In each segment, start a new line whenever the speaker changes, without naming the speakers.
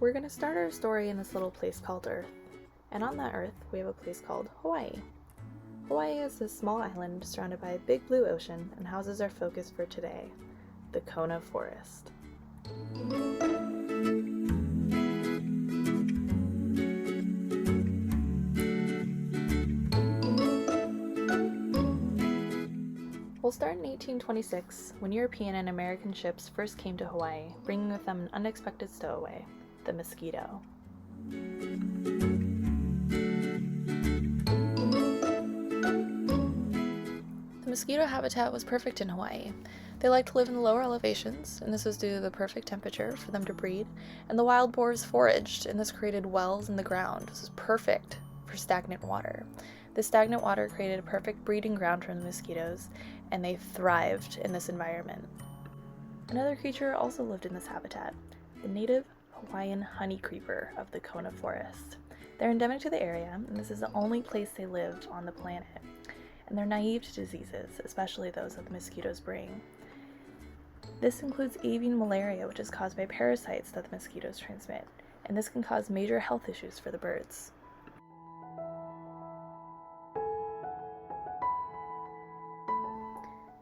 We're going to start our story in this little place called Earth. And on that Earth, we have a place called Hawaii. Hawaii is a small island surrounded by a big blue ocean and houses our focus for today, the Kona Forest. We'll start in 1826, when European and American ships first came to Hawaii, bringing with them an unexpected stowaway, the mosquito. The mosquito habitat was perfect in Hawaii. They liked to live in the lower elevations, and this was due to the perfect temperature for them to breed, and the wild boars foraged, and this created wells in the ground. This was perfect for stagnant water. The stagnant water created a perfect breeding ground for the mosquitoes, and they thrived in this environment. Another creature also lived in this habitat, the native Hawaiian honey creeper of the Kona Forest. They're endemic to the area, and this is the only place they live on the planet. And they're naive to diseases, especially those that the mosquitoes bring. This includes avian malaria, which is caused by parasites that the mosquitoes transmit, and this can cause major health issues for the birds.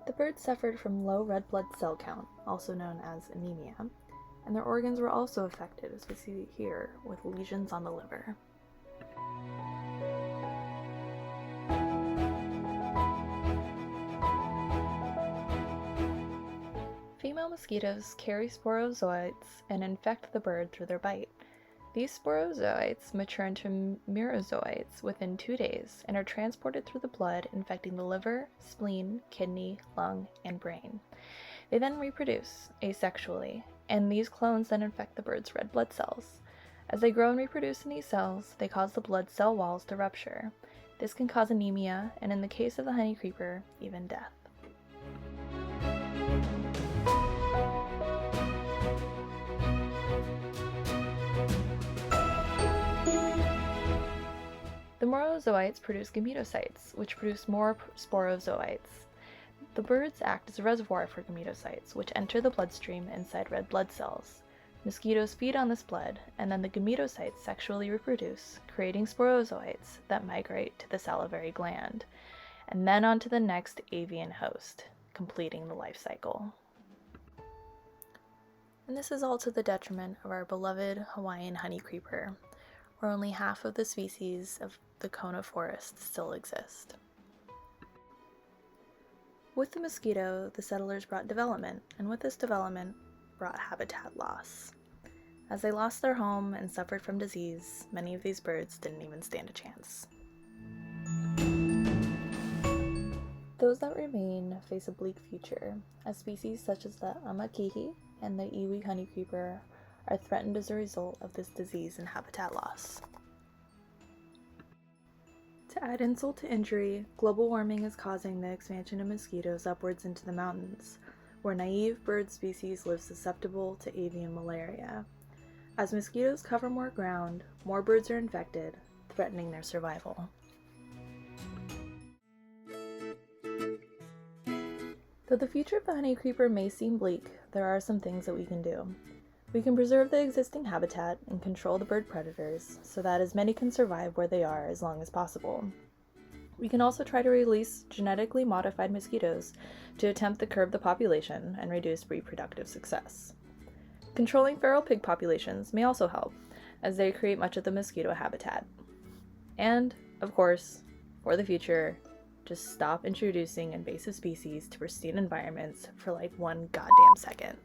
The birds suffered from low red blood cell count, also known as anemia, and their organs were also affected, as we see here, with lesions on the liver. Female mosquitoes carry sporozoites and infect the bird through their bite. These sporozoites mature into merozoites within 2 days and are transported through the blood, infecting the liver, spleen, kidney, lung, and brain. They then reproduce asexually, and these clones then infect the bird's red blood cells. As they grow and reproduce in these cells, they cause the blood cell walls to rupture. This can cause anemia, and in the case of the honey creeper, even death. The merozoites produce gametocytes, which produce more sporozoites. The birds act as a reservoir for gametocytes, which enter the bloodstream inside red blood cells. Mosquitoes feed on this blood, and then the gametocytes sexually reproduce, creating sporozoites that migrate to the salivary gland, and then onto the next avian host, completing the life cycle. And this is all to the detriment of our beloved Hawaiian honey creeper, where only half of the species of the Kona Forest still exist. With the mosquito, the settlers brought development, and with this development brought habitat loss. As they lost their home and suffered from disease, many of these birds didn't even stand a chance. Those that remain face a bleak future, as species such as the amakihi and the iwi honey creeper are threatened as a result of this disease and habitat loss. To add insult to injury, global warming is causing the expansion of mosquitoes upwards into the mountains, where naive bird species live susceptible to avian malaria. As mosquitoes cover more ground, more birds are infected, threatening their survival. Though the future of the honey creeper may seem bleak, there are some things that we can do. We can preserve the existing habitat and control the bird predators so that as many can survive where they are as long as possible. We can also try to release genetically modified mosquitoes to attempt to curb the population and reduce reproductive success. Controlling feral pig populations may also help, as they create much of the mosquito habitat. And, of course, for the future, just stop introducing invasive species to pristine environments for like one goddamn second.